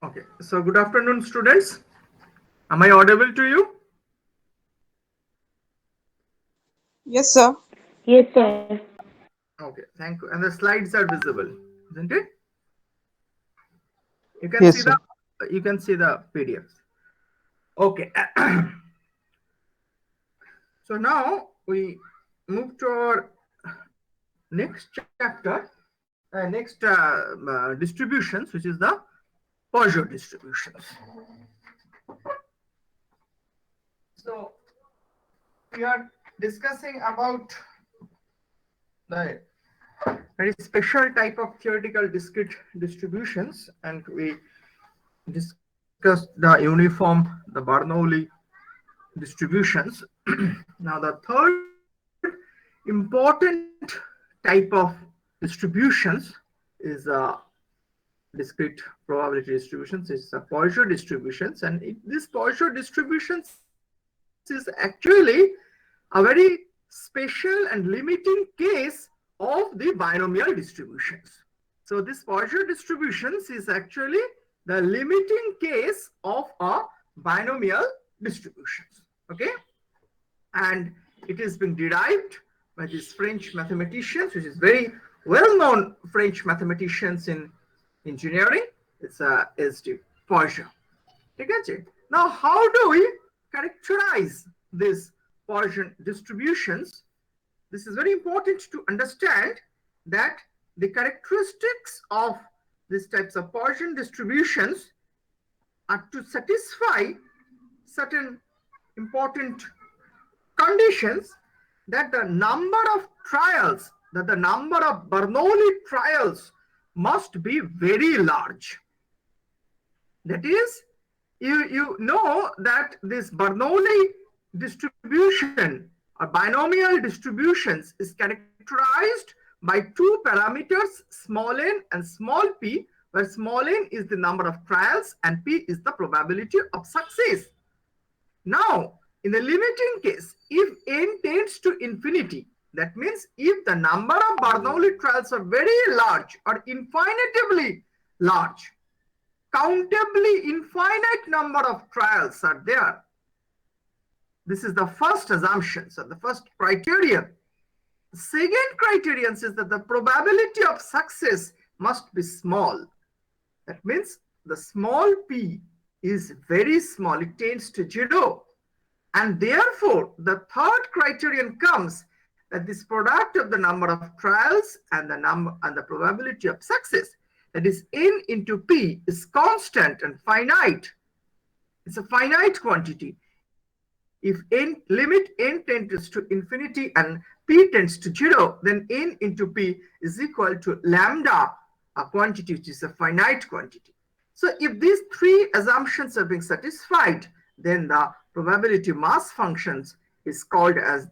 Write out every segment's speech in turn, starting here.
Okay, so good afternoon, students. Am I audible to you? Yes, sir. Yes, sir. Okay, thank you. And the slides are visible, isn't it? You can see Yes, the sir. PDFs. Okay. So now we move to our next chapter, distributions, which is the Poisson distributions. So we are discussing about the very special type of theoretical discrete distributions, and we discussed the uniform, the Bernoulli distributions. Now, the third important type of distributions is discrete probability distributions. It's the Poisson distributions, and this Poisson distributions is actually a very special and limiting case of the binomial distributions. So this Poisson distributions is actually the limiting case of a binomial distributions. Okay, and it has been derived by these French mathematicians, which is very well-known French mathematicians in engineering. It's S.D. Poisson. Okay. Now, how do we characterize these Poisson distributions? This is very important to understand that the characteristics of these types of Poisson distributions are to satisfy certain important conditions, that the number of trials, that the number of Bernoulli trials must be very large. That is, you know that this Bernoulli distribution or binomial distributions is characterized by two parameters, small n and small p, where small n is the number of trials and p is the probability of success. Now, in the limiting case, if n tends to infinity, that means if the number of Bernoulli trials are very large or infinitely large, countably infinite number of trials are there. This is the first assumption, so the first criterion. The second criterion is that the probability of success must be small. That means the small p is very small, it tends to 0. And therefore, the third criterion comes that this product of the number of trials and the probability of success, that is n into p, is constant and finite. It's a finite quantity. If limit n tends to infinity and p tends to 0, then n into p is equal to lambda, a quantity which is a finite quantity. So if these three assumptions are being satisfied, then the probability mass functions is called as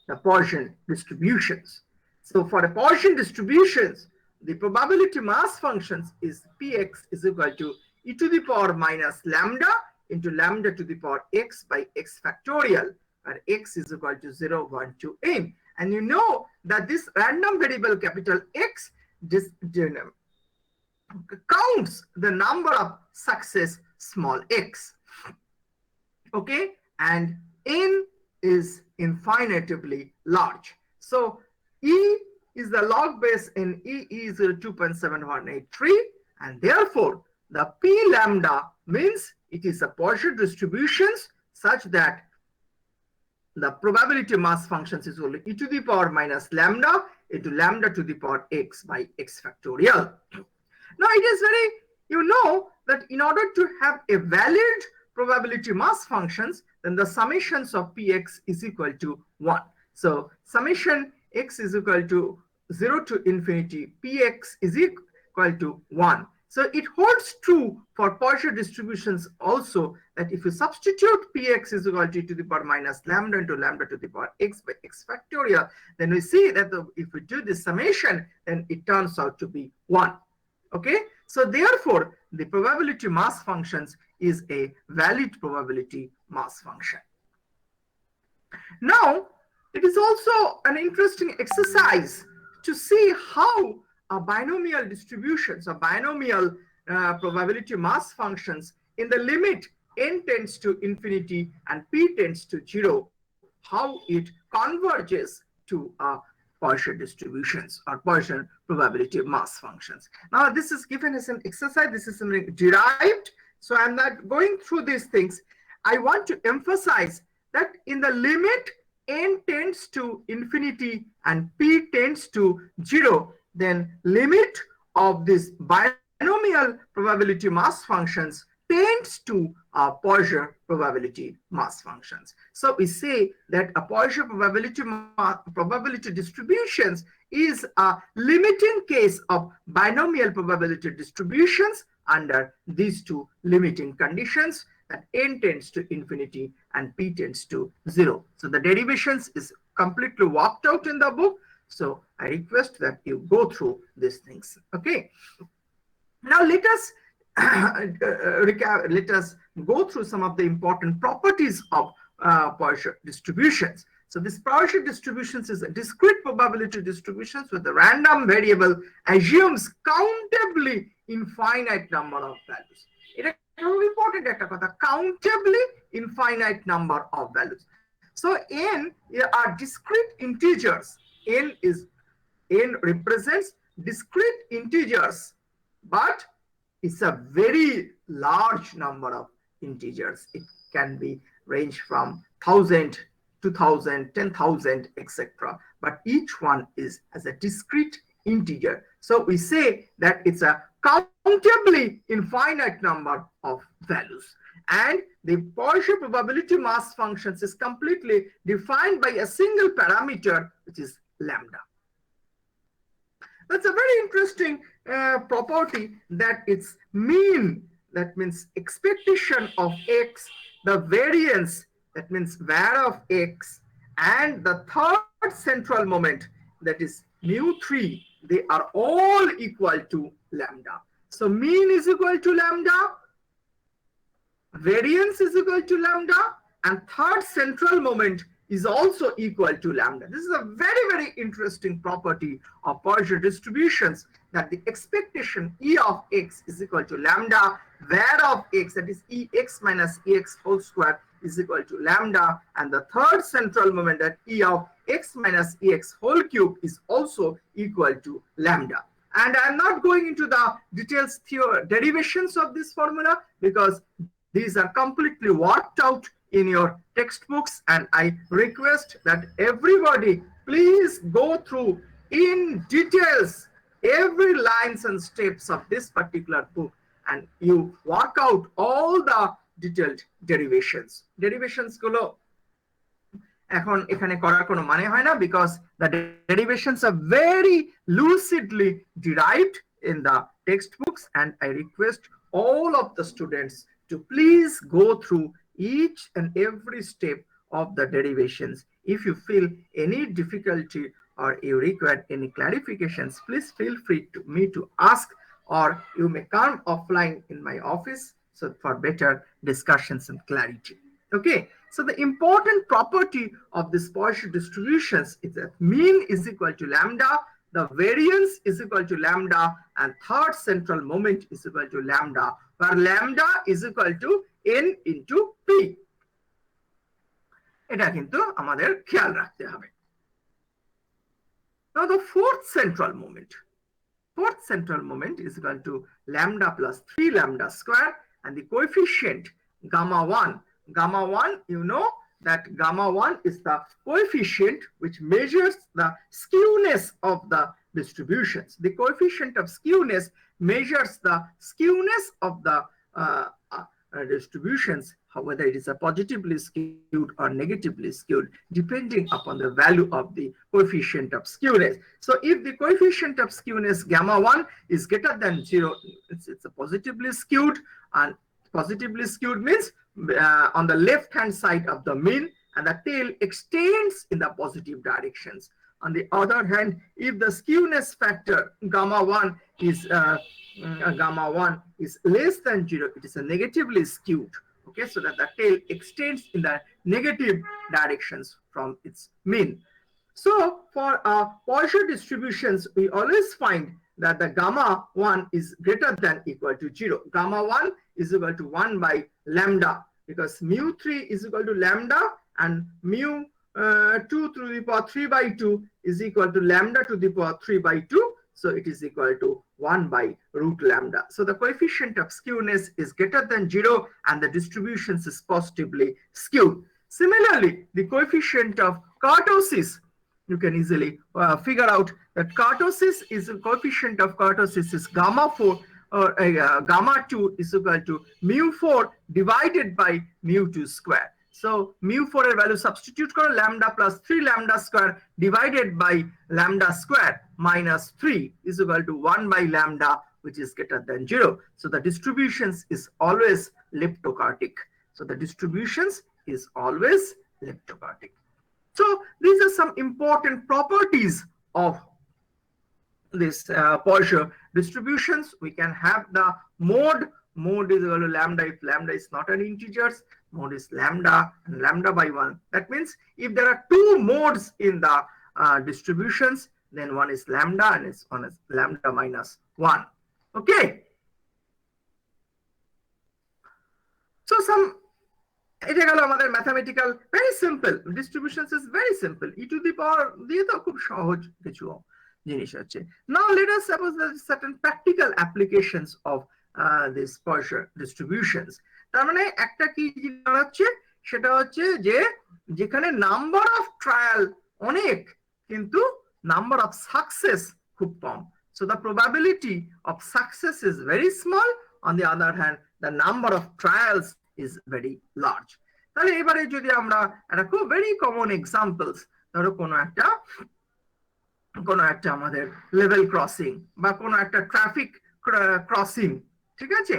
the Poisson distributions. So for the Poisson distributions, the probability mass functions is px is equal to e to the power minus lambda into lambda to the power x by x factorial, where x is equal to 0, 1, 2, n. And you know that this random variable capital X counts the number of success small x. Okay, and n is infinitively large. So E is the log base in E is 2.7183, and therefore the P lambda means it is a Poisson distributions such that the probability mass functions is only e to the power minus lambda into lambda to the power x by x factorial. Now it is very, you know that in order to have a valid probability mass functions, then the summations of px is equal to 1. So summation x is equal to 0 to infinity, px is equal to 1. So it holds true for Poisson distributions also, that if you substitute px is equal to the power minus lambda into lambda to the power x by x factorial, then we see that if we do this summation, then it turns out to be 1. Okay, so therefore the probability mass functions is a valid probability mass function. Now it is also an interesting exercise to see how a binomial distributions, a binomial probability mass functions in the limit n tends to infinity and p tends to 0, how it converges to Poisson distributions or Poisson probability mass functions. Now, this is given as an exercise. This is something derived. So I'm not going through these things. I want to emphasize that in the limit n tends to infinity and p tends to 0, then limit of this binomial probability mass functions tends to Poisson probability mass functions. So we say that a Poisson probability distributions is a limiting case of binomial probability distributions under these two limiting conditions, that n tends to infinity and p tends to 0. So the derivations is completely worked out in the book. So I request that you go through these things. Okay. Now let us let us go through some of the important properties of Poisson distributions. So this Poisson distributions is a discrete probability distributions with a random variable assumes countably infinite number of values. It is important countably infinite number of values. So n are discrete integers. N represents discrete integers, but it's a very large number of integers. It can be range from 1,000, 2,000, 10,000, etc. But each one is as a discrete integer. So we say that it's a countably infinite number of values. And the Poisson probability mass functions is completely defined by a single parameter, which is lambda. That's a very interesting property, that it's mean, that means expectation of x, the variance, that means var of x, and the third central moment, that is mu3, they are all equal to lambda. So mean is equal to lambda, variance is equal to lambda, and third central moment is also equal to lambda. This is a very, very interesting property of Poisson distributions, that the expectation E of x is equal to lambda, var of x, that is Ex minus Ex whole square, is equal to lambda, and the third central moment, that E of x minus Ex whole cube, is also equal to lambda. And I'm not going into the details derivations of this formula, because these are completely worked out in your textbooks, and I request that everybody please go through in details every lines and steps of this particular book, and you work out all the detailed derivations. Derivations gulo এখন এখানে করার কোনো মানে হয় না, because the derivations are very lucidly derived in the textbooks, and I request all of the students to please go through each and every step of the derivations. If you feel any difficulty or you require any clarifications, please feel free to me to ask, or you may come offline in my office so for better discussions and clarity. Okay, so the important property of this Poisson distributions is that mean is equal to lambda, the variance is equal to lambda, and third central moment is equal to lambda, where lambda is equal to n into p. এটা কিন্তু আমাদের খেয়াল রাখতে হবে। Now the fourth central moment is equal to lambda plus 3 lambda square, and the coefficient gamma 1. Gamma 1, you know that gamma 1 is the coefficient which measures the skewness of the distributions. The coefficient of skewness measures the skewness of the distributions, whether it is a positively skewed or negatively skewed, depending upon the value of the coefficient of skewness. So if the coefficient of skewness gamma 1 is greater than 0, it's a positively skewed, and positively skewed means on the left hand side of the mean, and the tail extends in the positive directions. On the other hand, if the skewness factor gamma 1 is less than 0, it is a negatively skewed. Okay, so that the tail extends in the negative directions from its mean. So for Poisson distributions, we always find that the gamma 1 is greater than equal to 0. Gamma 1 is equal to 1 by lambda, because mu 3 is equal to lambda, and mu 2 to the power 3 by 2 is equal to lambda to the power 3 by 2. So it is equal to 1 by root lambda. So the coefficient of skewness is greater than 0 and the distribution is positively skewed. Similarly, the coefficient of kurtosis, you can easily figure out that kurtosis is the coefficient of kurtosis is gamma 4 or gamma 2 is equal to mu 4 divided by mu 2 square. So mu 4 value substitute karo, lambda plus 3 lambda square divided by lambda square minus 3 is equal to 1 by lambda, which is greater than 0. So the distributions is always leptokurtic. So the distributions is always leptokurtic. So these are some important properties of this Poisson distributions. We can have the mode. Mode is equal to lambda if lambda is not an integer. Mode is lambda and lambda by 1. That means if there are two modes in the distributions, then one is lambda and one is lambda minus 1. Okay. So এটা গেল আমাদের mathematical, very simple distributions is very simple, e to the power দিয়ে তো খুব সহজ কিছু জিনিস হচ্ছে। Now let us suppose that certain practical applications of this Poisson distributions. তার মানে একটা কি দাঁড়াচ্ছে, সেটা হচ্ছে যে যেখানে নাম্বার অফ ট্রায়াল অনেক কিন্তু নাম্বার অফ সাকসেস খুব কম। So the probability of success is very small. On the other hand, the number of trials is very large. তাহলে এবারে যদি আমরা একটা খুব ভেরি কমন এক্সাম্পলস, ধরো কোনো একটা আমাদের লেভেল ক্রসিং বা কোনো একটা ট্রাফিক ক্রসিং, ঠিক আছে?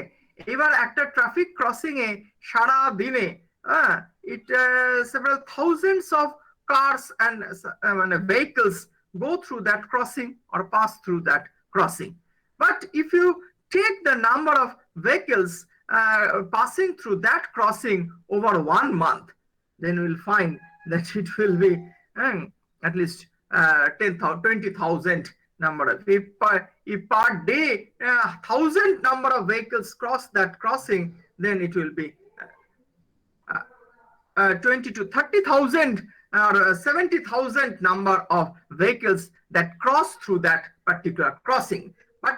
এবার একটা ট্রাফিক ক্রসিং এ সারা দিনে several thousands of cars and vehicles go through that crossing or pass through that crossing. But if you take the number of vehicles passing through that crossing over 1 month, then you will find that it will be at least 20,000 number of, if per day 1,000 number of vehicles cross that crossing, then it will be 20 to 30,000 or 70,000 number of vehicles that cross through that particular crossing. But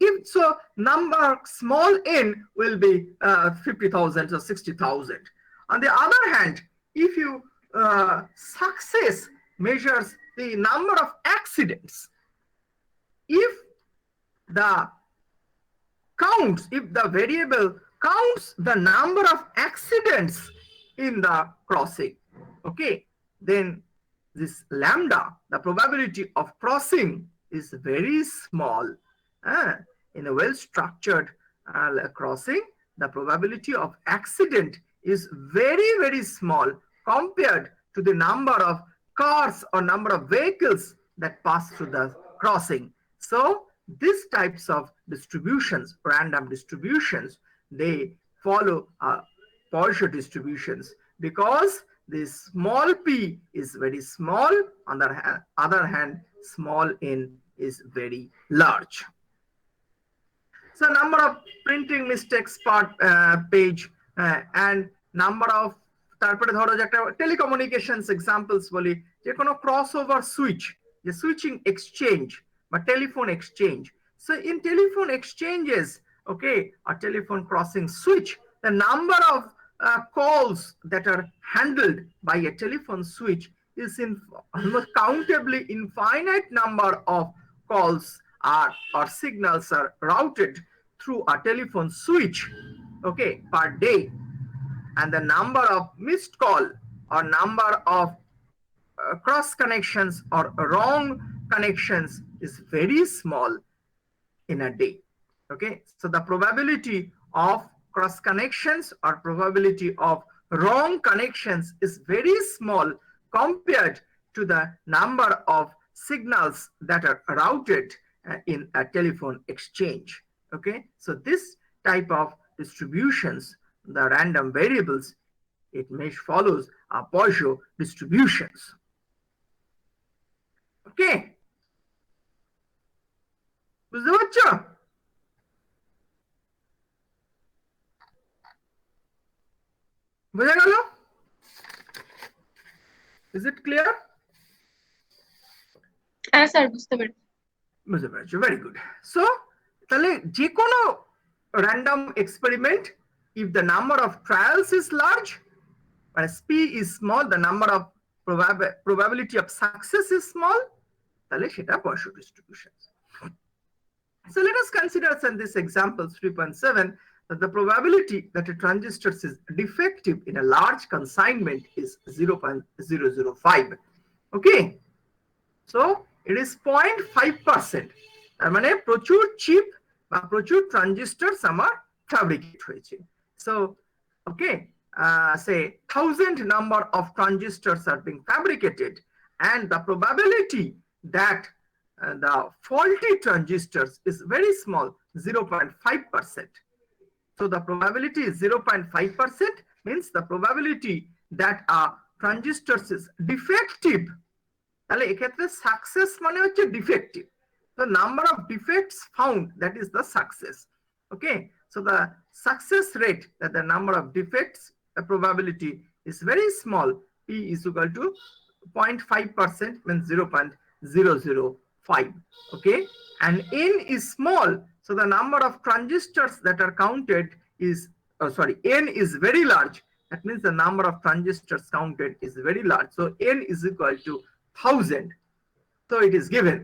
if so, number small n will be 50,000 or 60,000. On the other hand, if you success measures the number of accidents, if the variable counts the number of accidents in the crossing, okay, then this lambda, the probability of crossing, is very small. In a well-structured crossing, the probability of accident is very, very small compared to the number of cars or number of vehicles that pass through the crossing. So these types of distributions, random distributions, they follow Poisson distributions because the small p is very small. On the other hand, small n is very large. So number of printing mistakes per page and number of, তারপরে ধরো যে একটা telecommunications examples বলি, যে কোনো crossover switch, যে switching exchange বা telephone exchange. So in telephone exchanges, okay, or telephone crossing switch, the number of calls that are handled by a telephone switch is in almost countably infinite number of calls or signals are routed through a telephone switch, okay, per day. And the number of missed call or number of cross connections or wrong connections is very small in a day. Okay, so the probability of cross connections or probability of wrong connections is very small compared to the number of signals that are routed in a telephone exchange. Okay, so this type of distributions, the random variables, it follows Poisson distributions. Okay, বুঝা গেল? Is it clear? হ্যাঁ sir, বুঝতে পেরেছি। বুঝতে পেরেছো, very good. So তাহলে যে কোনো random experiment, if the number of trials is large, whereas p is small, the number of probability of success is small, তাহলে সেটা Poisson distribution. So let us consider in this example 3.7 that the probability that a transistor is defective in a large consignment is 0.005. Okay, so it is 0.5%. তার মানে প্রচুর chip বা প্রচুর transistor আমার fabricate হয়েছে। So okay, say 1000 number of transistors are being fabricated, and the probability that the faulty transistors is very small, 0.5%. So the probability is 0.5%, means the probability that a transistor is defective, তাহলে এক্ষেত্রে success মানে হচ্ছে defective. So number of defects found, that is the success. Okay, so the success rate, that the number of defects, the probability is very small, p is equal to 0.5%, means 0.005. Okay, and n is small, so the number of transistors that are counted is, n is very large, that means the number of transistors counted is very large, so n is equal to 1000. So it is given.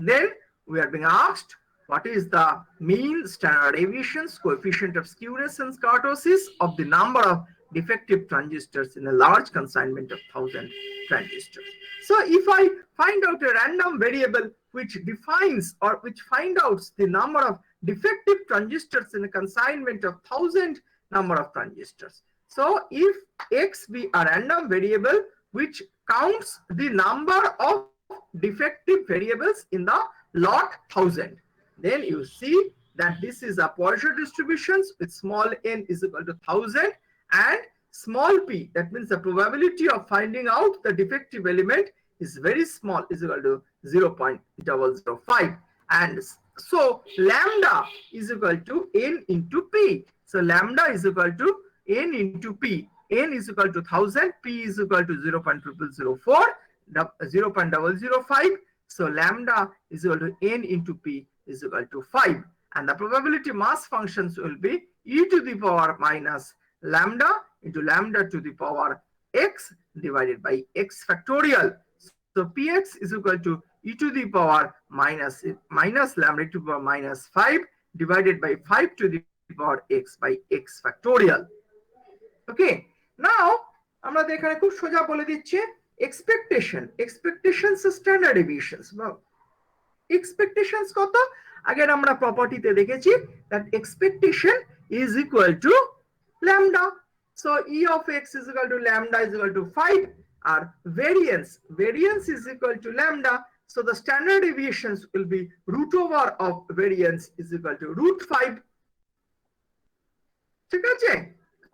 Then we are being asked what is the mean standard deviations, coefficient of skewness and kurtosis of the number of defective transistors in a large consignment of 1000 transistors. So if I find out a random variable which defines or which find out the number of defective transistors in a consignment of 1000 number of transistors. So if x be a random variable which counts the number of defective variables in the lot 1000, then you see that this is a Poisson distribution with small n is equal to 1000 and small p, that means the probability of finding out the defective element is very small, is equal to 0.005, and so lambda is equal to n into p. So lambda is equal to n into p. N is equal to 1000, p is equal to 0.0004, 0.005. So lambda is equal to n into p is equal to 5, and the probability mass functions will be e to the power minus lambda into lambda to the power x divided by x factorial. So px is equal to e to the power minus lambda to the power minus 5 divided by 5 to the power x by x factorial. Okay, now আমরা এখানে খুব সোজা বলে দিচ্ছি expectations standard deviations. expectations কত? আগের আমরা প্রপার্টিতে দেখেছি that expectation is equal to lambda. So e of x is equal to lambda is equal to 5, or variance is equal to lambda. So the standard deviations will be root over of variance is equal to root 5. ঠিক আছে?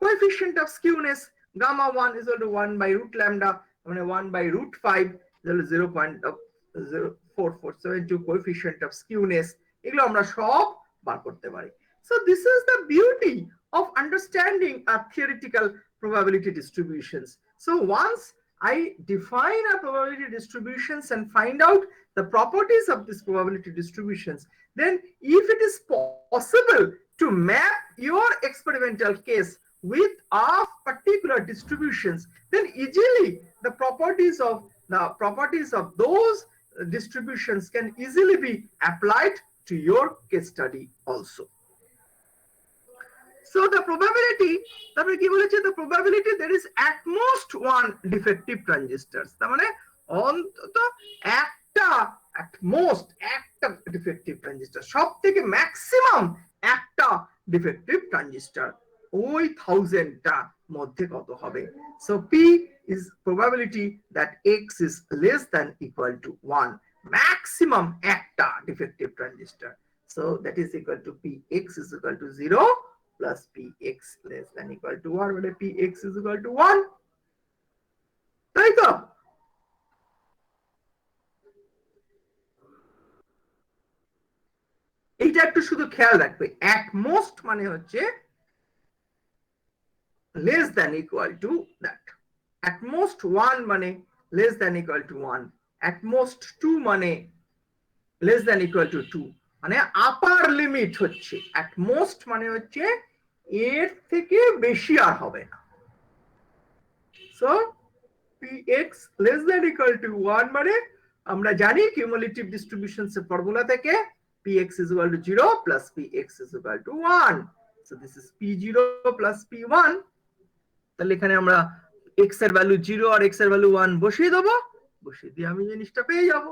Coefficient of skewness gamma 1 is equal to 1 by root lambda, 1 by root 5, 0.0472 coefficient of skewness. এগুলো আমরা সব বার করতে পারি। So this is the beauty of understanding a theoretical probability distributions. So once I define a probability distributions and find out the properties of this probability distributions, then if it is possible to map your experimental case with a particular distributions, then easily the properties of those distributions can easily be applied to your case study also. So the probability, তারপরে কি বলেছে, the probability there is at most one defective transistors, তার মানে অন্তত একটা, at most একটা defective transistor, সব থেকে ম্যাক্সিমাম একটা defective transistor ওই 1000টা মধ্যে কত হবে? So p is probability that x is less than equal to 1, maximum একটা defective transistor. So that is equal to px is equal to 0 plus px less than equal to 1, where px is equal to 1. তাই তো? এইটা একটু শুধু খেয়াল রাখবে, at most মানে হচ্ছে less than equal to that. At most 1 মানে less than equal to 1, at most 2 মানে less than equal to 2, মানে আপার লিমিট হচ্ছে at most মানে হচ্ছে এর থেকে বেশি আর হবে না। So px less than equal to 1 মানে আমরা জানি কিউমুলেটিভ ডিস্ট্রিবিউশনস এর ফর্মুলা থেকে px is equal to 0 plus px is equal to 1. So this is p0 plus p1. তাহলে এখানে আমরা x এর ভ্যালু 0 আর x এর ভ্যালু 1 বসিয়ে দেব, বসিয়ে দিয়ে আমি জিনিসটা পেয়ে যাব।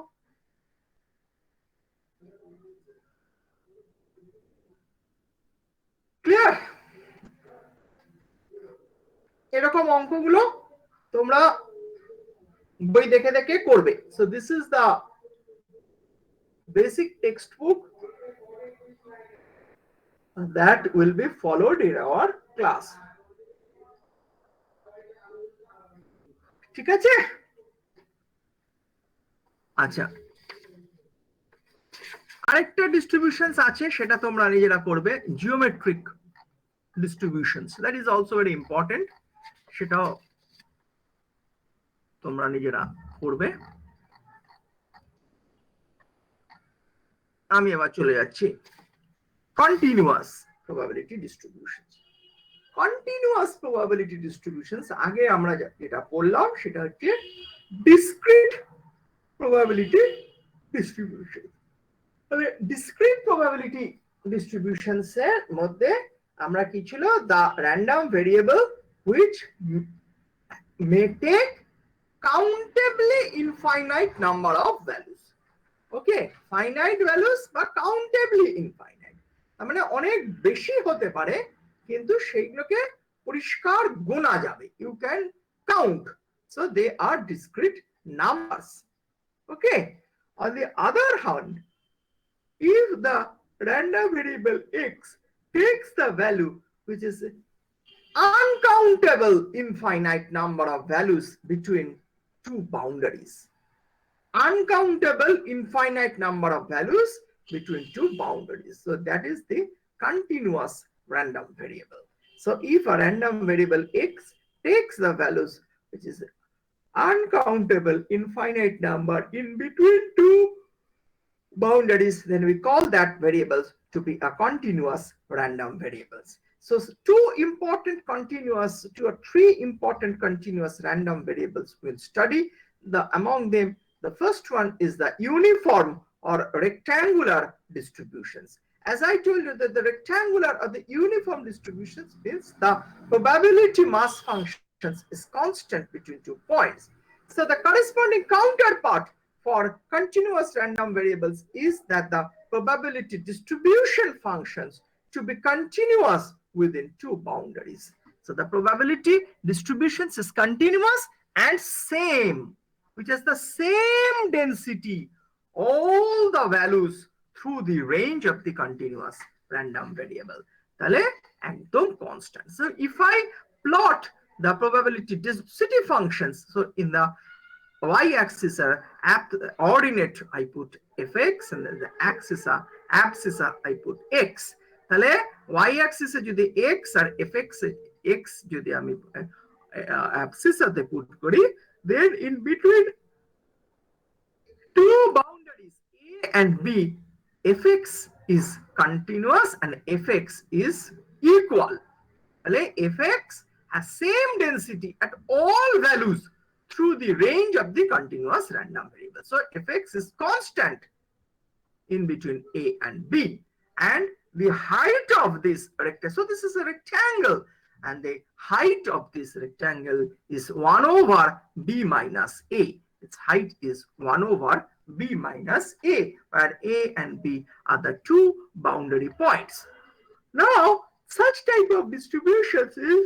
ক্লিয়ার? এরকম অঙ্কগুলো তোমরা বই দেখে দেখে করবে। So this is the basic textbook that will be followed in our class. ঠিক আছে? আচ্ছা, আরেকটা ডিস্ট্রিবিউশনস আছে, সেটা তোমরা নিজেরা করবে, geometric distributions, that is also very important, সেটাও তোমরা নিজেরা করবে। আমি এবার চলে যাচ্ছি continuous probability distributions. Continuous probability distributions আগে আমরা যেটা পড়লাম সেটা হচ্ছে ডিসক্রিট প্রবাবিলিটি ডিস্ট্রিবিউশন। তবে ডিসক্রিট প্রবাবিলিটি ডিস্ট্রিবিউশনস এর মধ্যে আমরা কি ছিল, the random variable which may take countably infinite number of values. Okay, finite values বা কাউন্টেবলি ইনফাইনাইট, তার মানে অনেক বেশি হতে পারে কিন্তু সেইগুলোকে পরিষ্কার গোনা যাবে, you can count, so they are discrete numbers. Okay, on the other hand, if the random variable x takes the value which is uncountable infinite number of values between two boundaries, uncountable infinite number of values between two boundaries, so that is the continuous random variable. So if a random variable x takes the values which is uncountable infinite number in between two boundaries, then we call that variables to be a continuous random variables. So two or three important continuous random variables we'll study. Among them, the first one is the uniform or rectangular distributions. As I told you that the rectangular or the uniform distributions means the probability mass functions is constant between 2 points. So the corresponding counterpart for continuous random variables is that the probability distribution functions to be continuous within 2 boundaries. So the probability distributions is continuous and same, which has the same density, all the values through the range of the continuous random variable. তাহলে একদম constant. So if I plot the probability density functions, so in the y-axis ordinate I put fx, and then the abscissa I put x. তাহলে y-axis এ যদি x আর fx x যদি আমি abscissa-তে put করি, then in between two boundaries a and b, fx is continuous and fx is equal. তাহলে fx has same density at all values through the range of the continuous random variable. So fx is constant in between a and b, and the height of this rectangle, so this is a rectangle, and the height of this rectangle is 1 over b minus a. Its height is 1 over b minus a, where a and b are the two boundary points. Now, such type of distributions is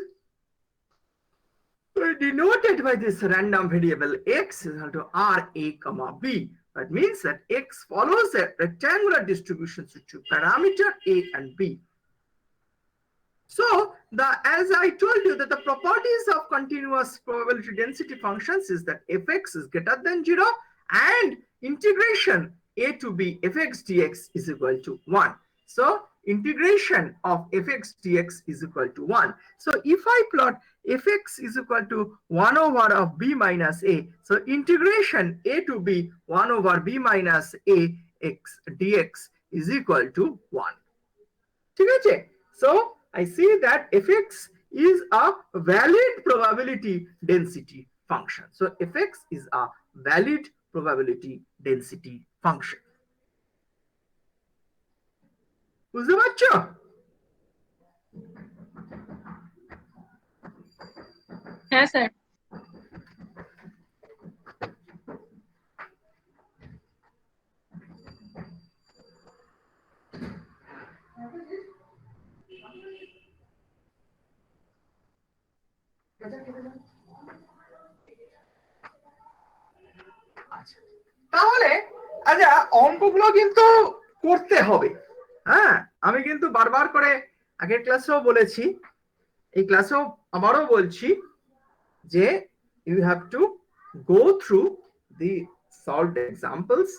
denoted by this random variable x is equal to ra comma b. That means that x follows a rectangular distribution with two parameter a and b. So as I told you that the properties of continuous probability density functions is that fx is greater than 0 and integration a to b fx dx is equal to 1. So integration of fx dx is equal to 1. So if I plot fx is equal to 1 over of b minus a, so integration a to b 1 over b minus a x dx is equal to 1. Okay? So I see that fx is a valid probability density function. So fx is a valid probability density function. বুঝতে পারছো? হ্যাঁ sir. তাহলে আচ্ছা অঙ্কগুলো কিন্তু করতে হবে। হ্যাঁ, আমি কিন্তু বারবার করে আগের ক্লাসেও বলেছি, এই ক্লাসেও আবারও বলছি যে you have to go through the solved examples.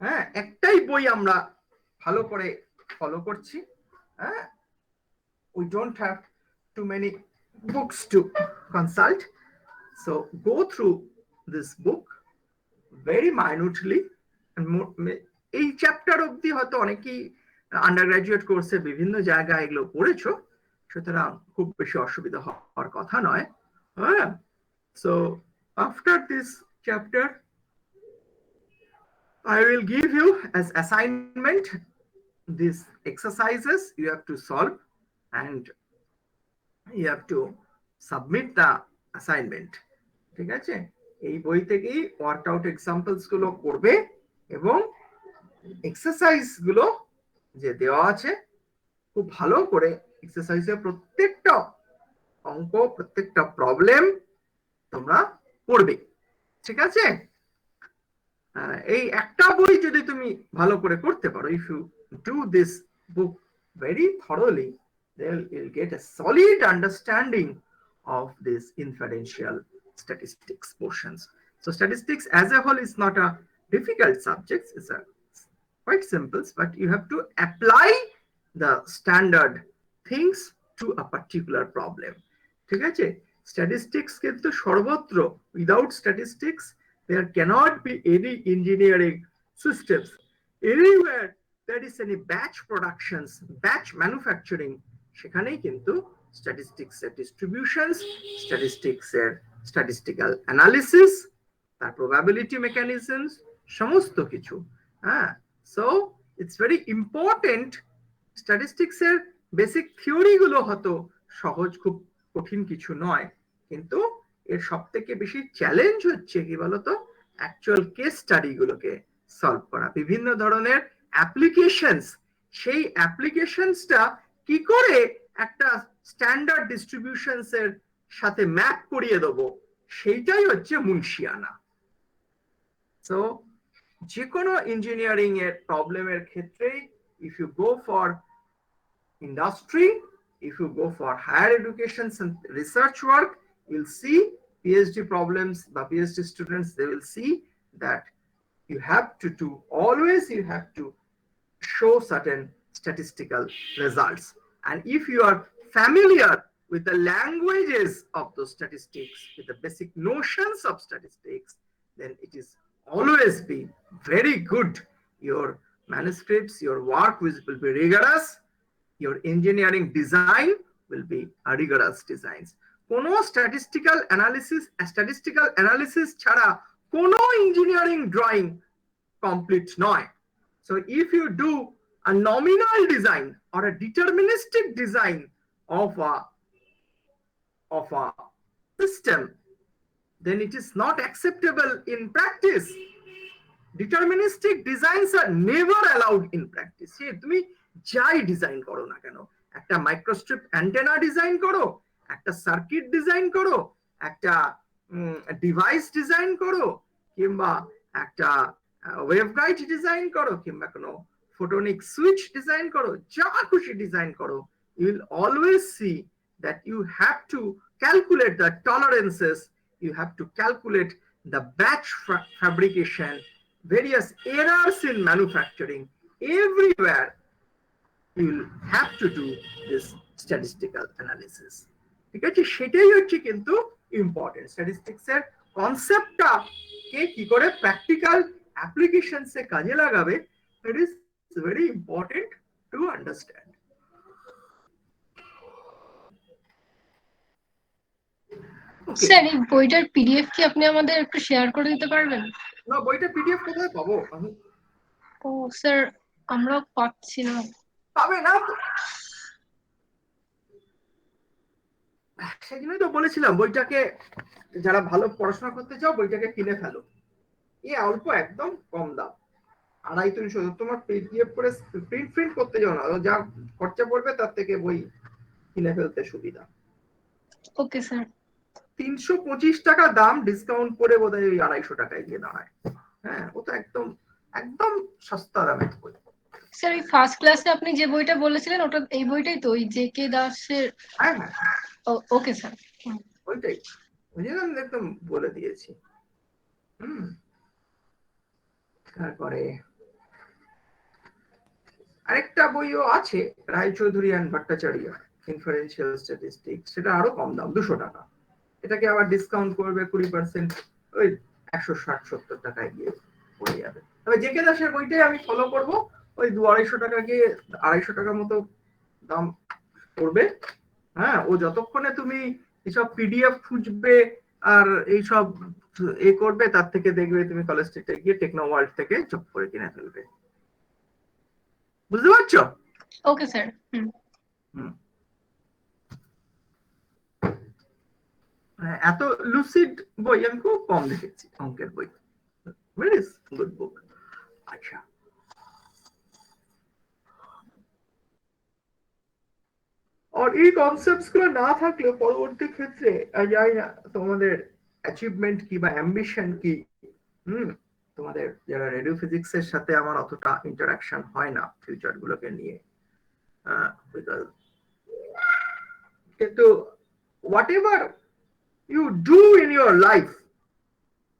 হ্যাঁ, একটাই বই আমরা ভালো করে ফলো করছি। হ্যাঁ, we don't have too many books to consult, so go through this book very minutely and এই চ্যাপ্টার অবধি হয়তো অনেকেই আন্ডার গ্রাজুয়েট কোর্সে বিভিন্ন জায়গায় এগুলো পড়েছো, সুতরাং খুব বেশি অসুবিধা হওয়ার কথা নয়। হ্যাঁ, so after this chapter I will give you as assignment these exercises you have to solve and you have to submit the assignment. ঠিক আছে, এই বই থেকেই ওয়ার্কআউট এক্সাম্পলস গুলো করবে এবং এক্সারসাইজ গুলো যে দেওয়া আছে খুব ভালো করে এক্সারসাইজের প্রত্যেকটা অঙ্ক প্রত্যেকটা প্রবলেম তোমরা করবে। ঠিক আছে, এই একটা বই যদি তুমি ভালো করে করতে পারো, if you do this book very thoroughly, then you'll get a solid understanding of this inferential statistics portions. So statistics as a whole is not a difficult subject, it's a quite simple, but you have to apply the standard things to a particular problem. ঠিক আছে, statistics কিন্তু সর্বত্র, without statistics there cannot be any engineering systems. Anywhere there is any batch productions, batch manufacturing, সেখানেই কিন্তু statistics এর distributions, statistics এর statistical analysis, তার probability mechanisms, সমস্ত কিছু। হ্যাঁ, so it's very important. statistics এর বেসিক থিওরি গুলো হয়তো সহজ, খুব কঠিন কিছু নয়, কিন্তু এর সব থেকে বেশি চ্যালেঞ্জ হচ্ছে কি বলতো, অ্যাকচুয়াল কেস স্টাডি গুলোকে সলভ করা, বিভিন্ন ধরনের অ্যাপ্লিকেশনস, সেই অ্যাপ্লিকেশনসটা কি করে একটা স্ট্যান্ডার্ড ডিস্ট্রিবিউশনস এর সাথে ম্যাপ করিয়ে দেবো, সেইটাই হচ্ছে মুনশিয়ানা। সো যে কোনো ইঞ্জিনিয়ারিং এর প্রবলেমের ক্ষেত্রেই if you go for industry, if you go for higher education and research work, you'll see PhD problems, but PhD students, they will see that you have to do, always you have to show certain statistical results. And if you are familiar with the languages of those statistics, with the basic notions of statistics, then it is always be very good. Your manuscripts, your work will be rigorous, your engineering design will be a rigorous designs. কোনো statistical analysis ছাড়া কোনো engineering drawing complete নয়। So if you do a nominal design or a deterministic design of a system, then it is not acceptable in practice. Deterministic designs are never allowed in practice. তুমি যাই design করো না কেন, একটা মাইক্রোস্ট্রিপ antenna design করো, একটা circuit design করো, একটা ডিভাইস ডিজাইন করো, কিংবা একটা ওয়েভগাইড ডিজাইন করো, কিংবা কোনো ফোটনিক সুইচ ডিজাইন করো, যা খুশি ডিজাইন করো, you will always see that you have to calculate the tolerances, you have to calculate the batch fabrication, various errors in manufacturing, everywhere you will have to do this statistical analysis. ঠিক আছে, সেটাই হচ্ছে কিন্তু important. Statistics এর কনসেপ্টটা কে কি করে practical applications এ কাজে লাগাবে, that is very important to understand. Sir এই বইটার পিডিএফ কি আপনি আমাদের একটু শেয়ার করে দিতে পারবেন? না, বইটা পিডিএফ কোথায় পাবো আমি? ও স্যার, আমরা পাচ্ছি না। পাবে না তো, সেজন্যই তো বলেছিলাম বইটাকে যারা ভালো পড়াশোনা করতে চাও বইটাকে কিনে ফেলো। এ অল্প একদম কম দাম, 250-300। তোমার পিডিএফ করে প্রিন্ট করতে যাও না, যা খরচা পড়বে তার থেকে বই কিনে ফেলতে সুবিধা। Okay sir. 325 টাকা দাম, ডিসকাউন্ট করে বোধহয় ওই 250 টাকায় গিয়ে দাঁড়ায়। হ্যাঁ, ও তো একদম একদম সস্তা দামের বই। স্যার এই ফার্স্ট ক্লাসে আপনি যে বইটা বলেছিলেন ওটা এই বইটাই তো, ওই জে কে দাসের? হ্যাঁ হ্যাঁ, ওকে স্যার। ওইটাই বুঝলাম, একদম বলে দিয়েছি। তারপরে আরেকটা বইও আছে, Raychaudhuri and Bhattacharya, inferential statistics, সেটা আরো কম দাম, 200 টাকা। এটাকে আবার ডিসকাউন্ট করবে 20%, ওই 160-70 টাকায় গিয়ে পড়ে যাবে। তবে জে কে দাসের বইটাই আমি ফলো করব, ওই 200-250 টাকা গিয়ে 250 টাকার মতো দাম পড়বে। হ্যাঁ, ও যতক্ষণে তুমি এইসব পিডিএফ খুঁজবে আর এইসব এ করবে, তার থেকে দেখবে তুমি কলেজ স্ট্রিটে গিয়ে টেকনো ওয়ার্ল্ড থেকে চপ করে কিনে ফেলবে। বুঝতে পারছো? Okay sir. এত লুসিড বই আমি খুব কম দেখেছি, অঙ্কের বই। ভেরি গুড বুক। আচ্ছা, আর এই কনসেপ্টস গুলো না থাকলে পরবর্তী ক্ষেত্রে জানি না তোমাদের অ্যাচিভমেন্ট কি বা অ্যাম্বিশন কি। তোমাদের যারা রেডিও ফিজিক্স এর সাথে আমার অতটা ইন্টারাকশন হয় না ফিউচার গুলোকে নিয়ে, কিন্তু what ever you do in your life,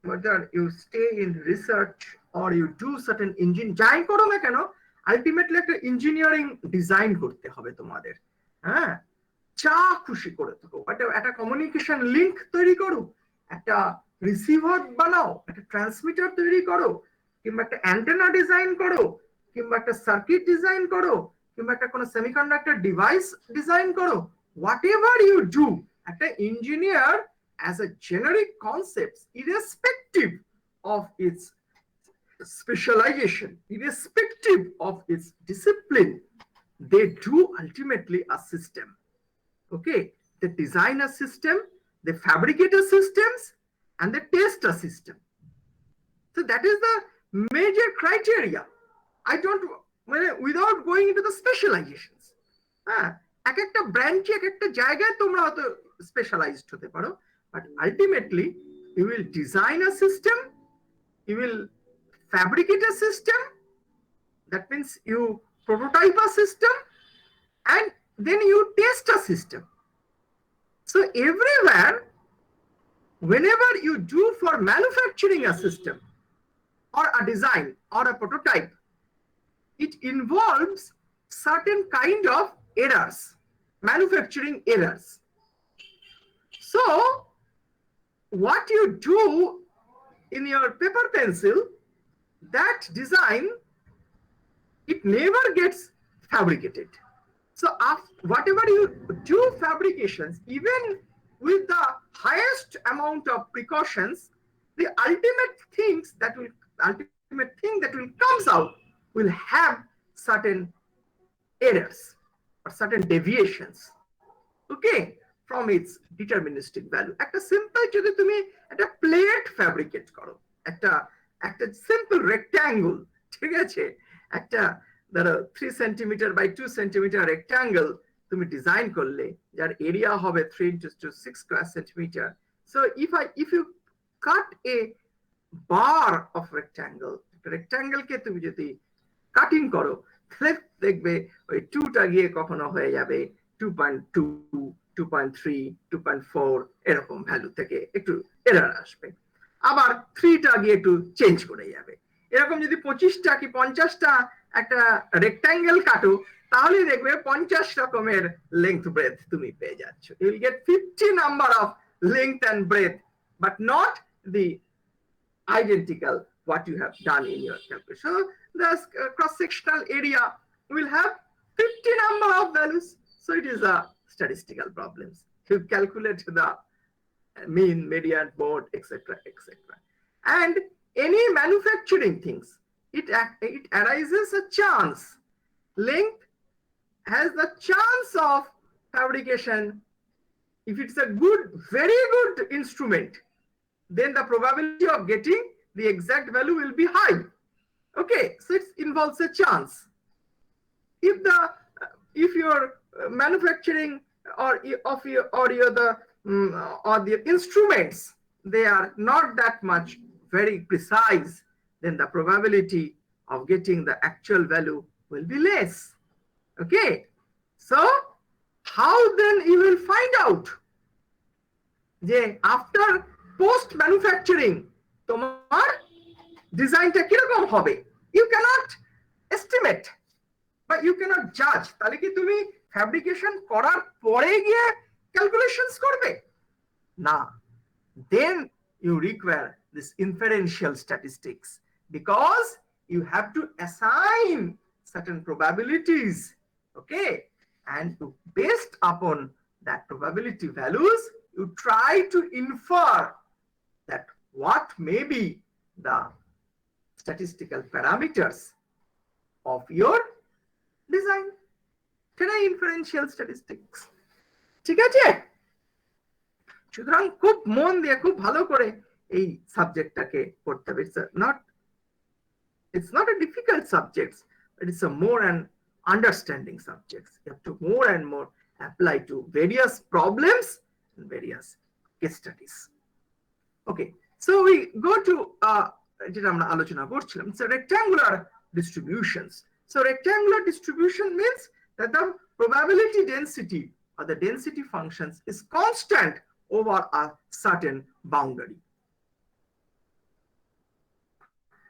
whether you stay in research or you do certain engineering, যাই করো না কেন আলটিমেটলি একটা ইঞ্জিনিয়ারিং ডিজাইন করতে হবে তোমাদের। হ্যাঁ, যা খুশি করে থাকো, একটা কমিউনিকেশন লিংক তৈরি করো, একটা রিসিভার বানাও, একটা ট্রান্সমিটার তৈরি করো, কিংবা একটা অ্যান্টেনা ডিজাইন করো, কিংবা একটা সার্কিট ডিজাইন করো, কিংবা একটা কোনো সেমিকন্ডাক্টর ডিভাইস ডিজাইন করো, হোয়াট এভার ইউ ডু, একটা engineer as a generic concept, irrespective of its specialization, irrespective of its discipline, they do ultimately a system. Okay, they design a system, they fabricate a systems, and they test a system. So that is the major criteria. I don't, without going into the specializations. এক একটা ব্রাঞ্চে এক একটা জায়গায় তোমরা হয়তো specialised হতে পারো, but ultimately you will design a system, you will fabricate a system, that means you prototype a system, and then you test a system. So everywhere, whenever you do for manufacturing a system or a design or a prototype, it involves certain kind of errors, manufacturing errors. So what you do in your paper pencil, that design, it never gets fabricated. So whatever you do fabrications, even with the highest amount of precautions, the ultimate thing that will comes out will have certain errors or certain deviations, okay, from its deterministic value. একটা simple যদি তুমি একটা plate fabricate করো, একটা simple rectangle, ঠিক আছে, একটা ধরো 3 সেন্টিমিটার বাই 2 সেন্টিমিটার রেক্ট্যাঙ্গল তুমি ডিজাইন করলে, যার এরিয়া হবে 3:6 square centimetre. So if you cut a bar of rectangle, রেক্ট্যাঙ্গলকে তুমি যদি কাটিং করো, তাহলে দেখবে ওই 2টা গিয়ে কখনো হয়ে যাবে 2.2, 2.3, 2.4 এরকম ভ্যালু থেকে একটু এরর আসবে, আবার 3টা গিয়ে একটু চেঞ্জ করে যাবে। এরকম যদি 25টা কি 50টা একটা রেক্ট্যাঙ্গেল কাটো, তাহলে দেখবে 50 রকমের লেংথ ব্রেথ তুমি পেয়ে যাচ্ছ। You will get 50 number of length and breadth, but not the identical what you have done in your calculation. So the cross-sectional area will have 50 number of values. So it is a statistical problems. You calculate the mean, median, mode, etc., etc. And any manufacturing things, it arises a chance. Length has the chance of fabrication. If it's a good, very good instrument, then the probability of getting the exact value will be high. Okay, so it involves a chance. If your manufacturing or the instruments, they are not that much very precise, then the probability of getting the actual value will be less. Okay, so how then you will find out যে after post manufacturing তোমার ডিজাইনটা কিরকম হবে? You cannot estimate বা you cannot জাজ। তাহলে কি তুমি ফ্যাব্রিকেশন করার পরে গিয়ে ক্যালকুলেশনস করবে? না, then you require this inferential statistics, because you have to assign certain probabilities, okay, and based upon that probability values, you try to infer that what may be the statistical parameters of your design. সেটা inferential statistics. ঠিক আছে? সুতরাং খুব মন দিয়ে খুব ভালো করে এই সাবজেক্টটাকে পড়তে হবে। It's not a difficult subject, but it's a more and understanding subjects. You have to more and more apply to various problems and various case studies. Okay, so we go to যেটা আমরা আলোচনা করছিলাম, so rectangular distributions. So rectangular distribution means that the probability density or the density functions is constant over a certain boundary.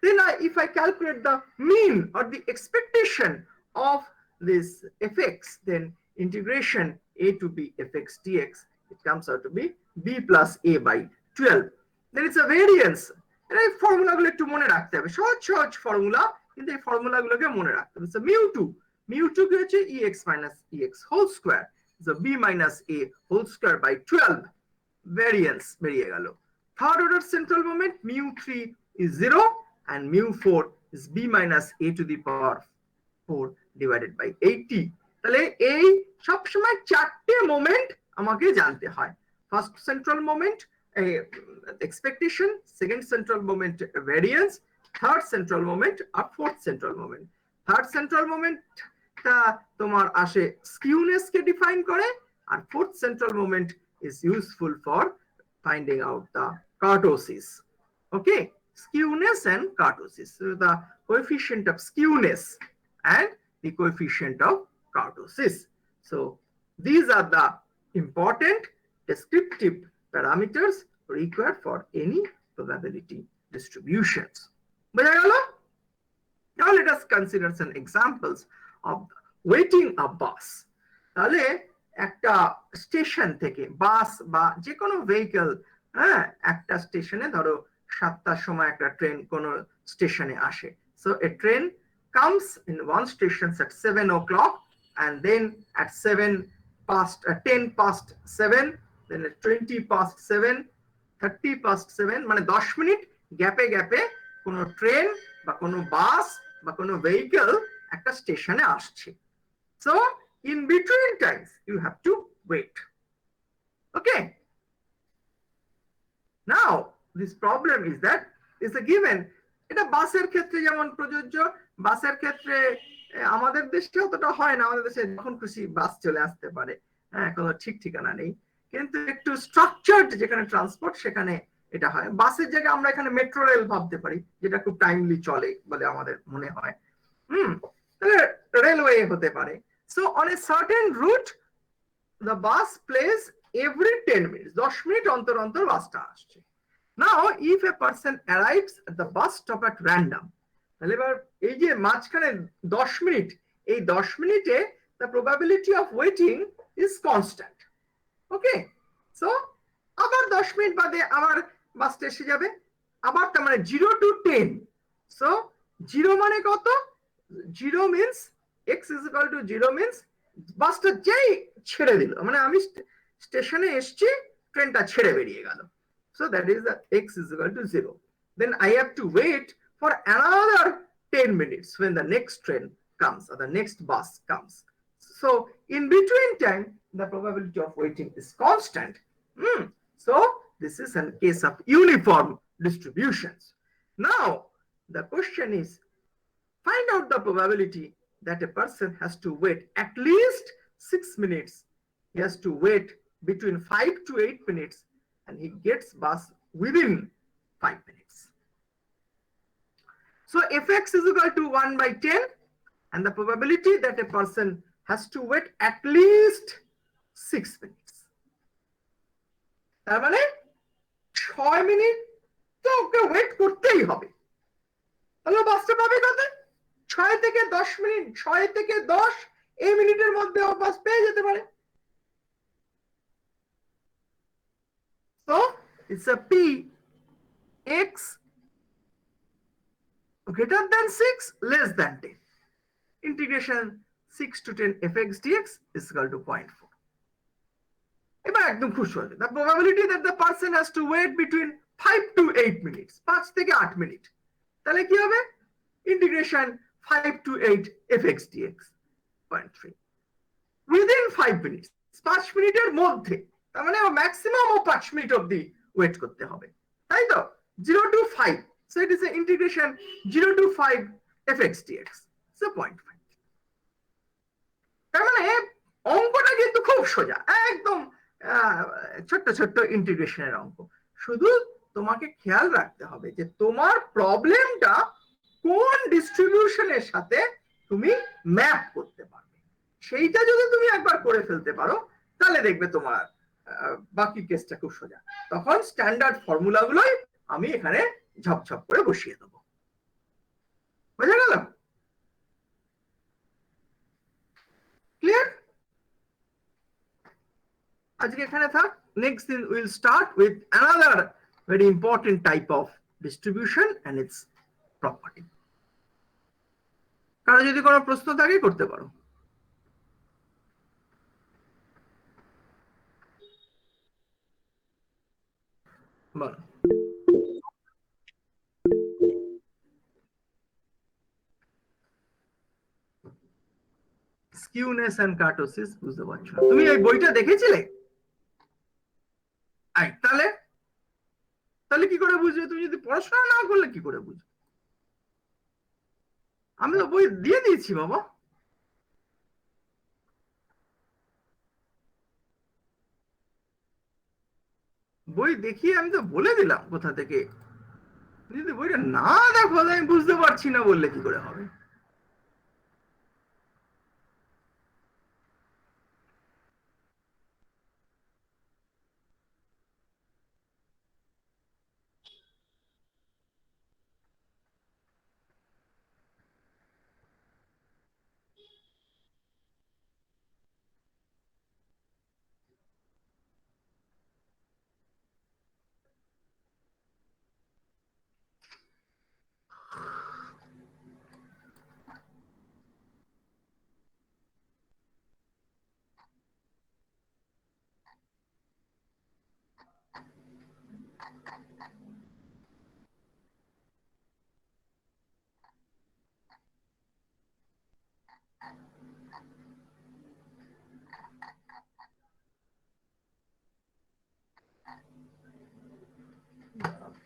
Then if I calculate the mean or the expectation of this fx, then integration a to b fx dx, it comes out to be b plus a by 12. Then it's a variance. And এই ফর্মুলাগুলো একটু মনে রাখতে হবে, সহজ সহজ formula, কিন্তু এই ফর্মুলাগুলোকে মনে রাখতে হবে। So mu2 কি হচ্ছে ex minus ex whole square, so b minus a whole square by 12, variance বেরিয়ে গেল। Third order central moment, mu3 is 0 and mu4 is b minus a to the power 4 divided by 80. তাহলে এই সব সময় চারটে moment আমাকে জানতে হয়। First central moment expectation, second central moment variance, third central moment আর fourth central moment. Third central moment টা তোমার আসে skewness কে ডিফাইন করে, আর fourth central moment is useful for finding out the kurtosis. Okay, skewness and kurtosis. So the coefficient of skewness and the coefficient of kurtosis. So these are the important descriptive parameters required for any probability distributions. Now let us consider some examples of waiting a bus. তাহলে একটা station থেকে বাস বা যে কোনো vehicle, একটা স্টেশনে ধরো 7টার সময় একটা ট্রেন কোন স্টেশনে আসে। So a train comes in one station at 7 o'clock, and then at 10 past 7, then at 20 past 7, 30 past 7, মানে 10 মিনিট গ্যাপে গ্যাপে কোন ট্রেন বা কোন বাস বা কোন ভেহিকল একটা স্টেশনে আসছে। So in between times you have to wait. Okay, now this problem is that is a given. এটা বাসের ক্ষেত্রে যেমন প্রযোজ্য, বাসের ক্ষেত্রে আমাদের দেশে অতটা হয় না, আমাদের দেশে যখন খুশি বাস চলে আসতে পারে, কোনো ঠিক ঠিকানা নেই। কিন্তু একটু স্ট্রাকচার্ড যেখানে ট্রান্সপোর্ট সেখানে এটা হয়। বাসের জায়গায় আমরা এখানে মেট্রো রেল ভাবতে পারি, যেটা খুব টাইমলি চলে বলে আমাদের মনে হয়। তাহলে রেলওয়ে হতে পারে। So on a certain route the bus plays every 10 minutes, 10 minute অন্তর অন্তর বাসটা আসছে। Now if a person arrives at the bus stop at random, তাহলে এবার এই যে মাঝখানে 10 মিনিট, এই 10 মিনিটে the probability of waiting is constant. Okay, so আবার 10 মিনিট বাদে আবার বাসটা এসে যাবে, আবার তার মানে 0 to 10. সো 0 মানে কত? 0 means x is equal to 0 means বাসটা যেই ছেড়ে দিল, মানে আমি স্টেশনে এসছি, ট্রেনটা ছেড়ে বেরিয়ে গেল, so that is the x is equal to 0. Then I have to wait for another 10 minutes when the next train comes or the next bus comes. So in between time, the probability of waiting is constant. So this is a case of uniform distributions. Now the question is, find out the probability that a person has to wait at least 6 minutes. He has to wait between 5 to 8 minutes and he gets bus within 5 minutes. So fx is equal to 1 by 10 and the probability that a person has to wait at least 6 minutes. তার মানে 6 minute তো okay wait করতেই হবে, তাহলে বাসটা পাবে কত? 6 থেকে 10 মিনিট, 6 থেকে 10 এই মিনিটের মধ্যে ও বাস পেয়ে যেতে পারে। So it's a p x greater than 6 less than 10. Integration 6 to 10 fx dx is equal to 0.4. এবার একদম খুব সহজ, the probability that the person has to wait between 5 to 8 minutes, 5 থেকে 8 মিনিট, তাহলে কি হবে? Integration 5 to 8 fx dx 0.3 within 5 minutes, 5 মিনিটের মধ্যে, তার মানে ম্যাক্সিমাম ও 5 মিনিট অবধি ওয়েট করতে হবে, তাই তো? 0 to 5, so it is an integration 0 to 5 fx dx, so 0.5. তার মানে অঙ্কটা কিন্তু খুব সোজা, একদম ছোট্ট ছোট্ট ইন্টিগ্রেশনের অঙ্ক। শুধু তোমাকে খেয়াল রাখতে হবে যে তোমার প্রবলেমটা কোন ডিস্ট্রিবিউশনের সাথে তুমি ম্যাপ করতে পারবে, সেইটা যদি তুমি একবার করে ফেলতে পারো তাহলে দেখবে তোমার বাকি কেসটা খুব সোজা। তখন স্ট্যান্ডার্ড ফর্মুলা গুলোই আমি এখানে ঝপঝপ করে বসিয়ে দেবো। বুঝা গেল? ক্লিয়ার? আজকে এখানে থাক। Next thing we'll start with another very important type of distribution and its property. কারো যদি কোনো প্রশ্ন থাকে করতে পারো। বল। Skewness and kurtosis বুঝতে পারছো না? তুমি এই বইটা দেখেছিলে? তাহলে তাহলে কি করে বুঝবে? তুমি যদি পড়াশোনা না করলে কি করে বুঝবে? আমি তো বই দিয়ে দিয়েছি বাবা। বই দেখিয়ে আমি তো বলে দিলাম কোথা থেকে। যদি বইটা না দেখো আমি বুঝতে পারছি না বললে কি করে হবে?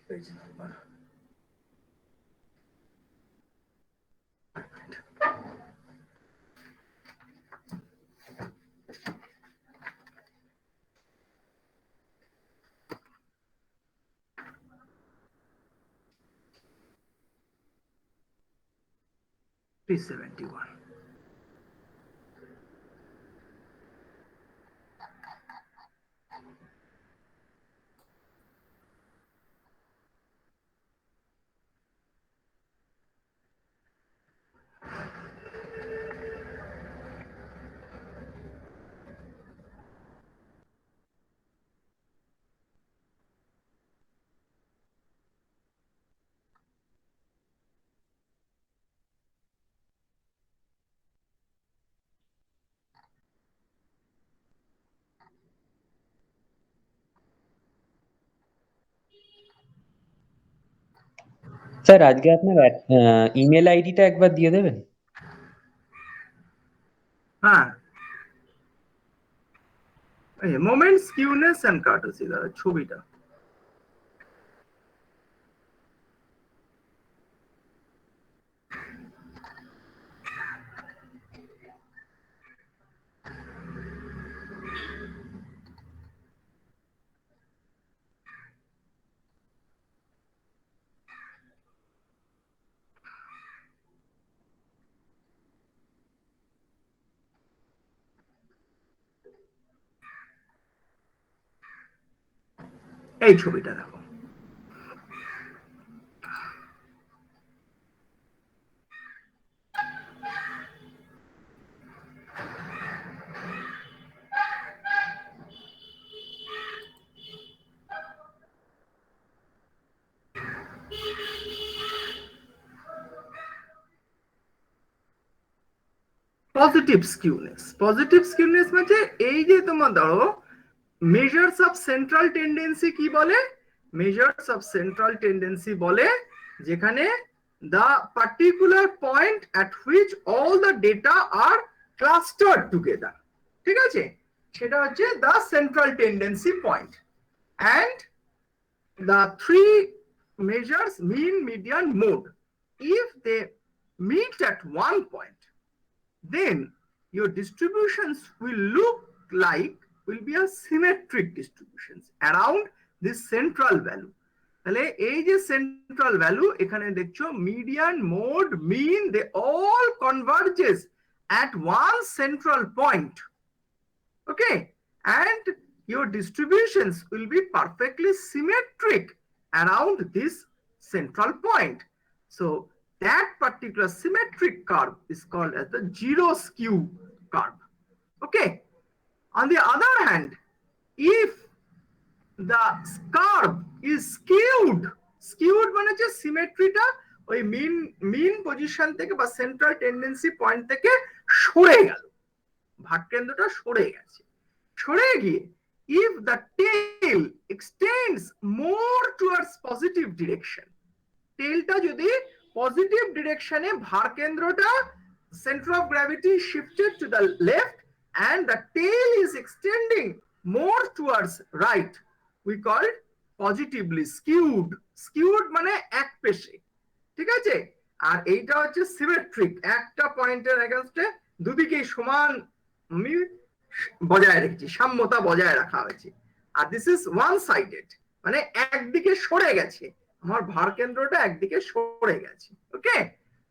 Page number. P71. স্যার আজকে আপনার ইমেল আইডিটা একবার দিয়ে দেবেন। হ্যাঁ, মোমেন্ট স্কিউনেস এন্ড কার্টোসি দ্বারা ছবিটা এই ছবিটা দেখো। পজিটিভ স্কিউনেস মানে এই যে তোমার ধরো মেজার্স অফ সেন্ট্রাল টেন্ডেন্সি কি বলে? মেজার্স অফ সেন্ট্রাল টেন্ডেন্সি বলে যেখানে the particular point at which all the data are clustered together, ঠিক আছে, সেটা হচ্ছে the central tendency point. And the three measures mean, median, mode, if they meet at one point, then your distributions will look like will be a symmetric distributions around this central value. তাহলে এই যে central value এখানে দেখছো median, mode, mean, they all converges at one central point. Okay, and your distributions will be perfectly symmetric around this central point. So that particular symmetric curve is called as the zero skew curve. Okay, on the other hand, if the curve is skewed মানে হচ্ছে সিমেট্রিটা ওই মিন position থেকে বা central tendency point থেকে সরে গেল, ভাগকেন্দ্রটা সরে গেছে, সরে গিয়ে if the tail extends more towards positive direction, টেলটা যদি positive ডিরেকশনে ভারকেন্দ্রটা center of gravity shifted to the left and the tail is extending more towards right, we call it positively skewed মানে এক পেশে, ঠিক আছে। আর এইটা হচ্ছে সিমেট্রিক, একটা পয়েন্টের এগেইনস্টে দুদিকে সমান আমি বজায় রেখেছি, সাম্যতা বজায় রাখা হয়েছে। আর দিস ইজ ওয়ান সাইডেড মানে একদিকে সরে গেছে, আমার ভার কেন্দ্রটা একদিকে সরে গেছে। Okay,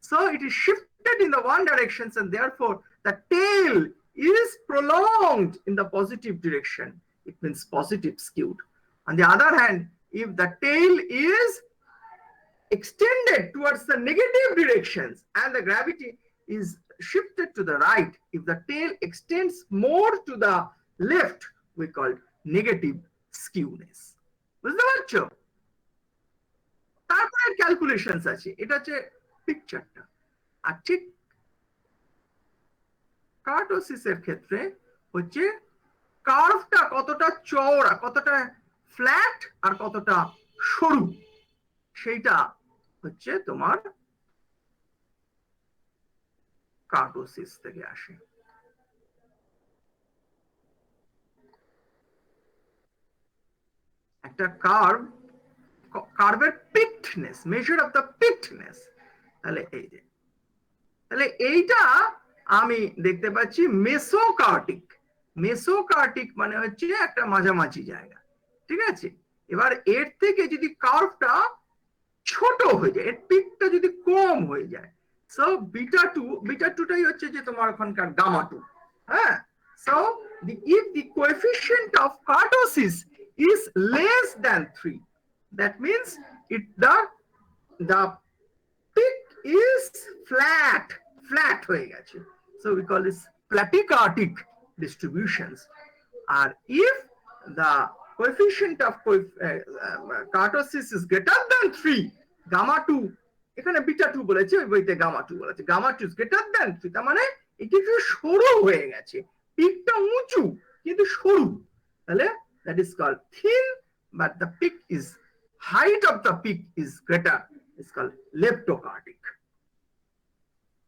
so it is shifted in the one direction and therefore the tail is prolonged in the positive direction, it means positive skewed. On the other hand, if the tail is extended towards the negative directions and the gravity is shifted to the right, if the tail extends more to the left, we call it negative skewness. বুঝতে পারছো? তারপরে calculations আছে, এটা হচ্ছে পিকচারটা। আর ঠিক কার্টোসিসের ক্ষেত্রে হচ্ছে কার্ভটা কতটা চওড়া, কতটা ফ্ল্যাট আর কতটা সরু, সেইটা হচ্ছে তোমার কার্টোসিস থেকে আসে। একটা কার্ভের পিকনেস, মেজার অফ দ্য পিকনেস, তাহলে এই যে, তাহলে এইটা আমি দেখতে পাচ্ছি মেসোকার্টিক মানে হচ্ছে একটা মাঝামাঝি জায়গা, ঠিক আছে। এবার এর থেকে যদি কার্ভটা ছোট হয়ে যায়, এর পিকটা যদি কম হয়ে যায়, সো বিটা টুটাই হচ্ছে যে তোমার ওখানকার গামা টু। হ্যাঁ, so if the coefficient of kurtosis is less than 3, that means the peak is flat হয়ে গেছে, so we call this platykartic distributions. And if the coefficient of kurtosis is greater than 3, gamma 2, এখানে beta 2 বলেছে, ওই বইতে gamma 2 বলেছে, gamma 2 is greater than 3, তার মানে এটা একটু সরু হয়ে গেছে, পিকটা উঁচু কিন্তু সরু, তাহলে that is called thin, but the peak is height of the peak is greater, is called leptocardic.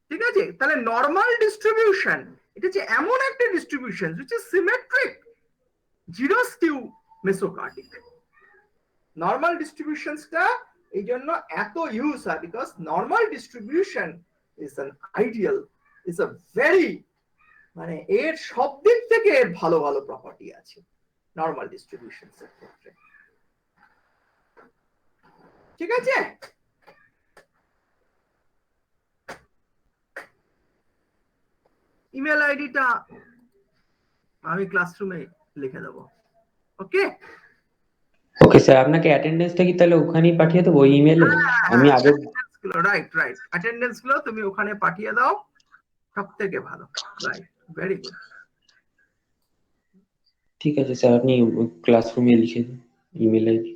ঠিক আছে, তাহলে নর্মাল ডিস্ট্রিবিউশন এটা হচ্ছে এমন একটা distribution which is symmetric, zero skew mesocardic. Normal ডিস্ট্রিবিউশনসটা এই জন্য এত ইউজ হয় because normal distribution is an ideal, is a very, মানে এর সব দিক থেকে এর ভালো ভালো প্রপার্টি আছে নর্মাল ডিস্ট্রিবিউশনস এর ক্ষেত্রে। ঠিক আছে, ইমেল আইডিটা আমি ক্লাসরুমে লিখে দেবো। ওকে ওকে স্যার, আপনাকে অ্যাটেন্ডেন্সটা কি তাহলে ওখানেই পাঠিয়ে দেবো ওই ইমেলে? আমি আগে রাইট রাইট অ্যাটেন্ডেন্স গুলো তুমি ওখানে পাঠিয়ে দাও, সব থেকে ভালো। Right, very good. ঠিক আছে স্যার, আপনি ক্লাসরুমে লিখে দিন ইমেল আইডি।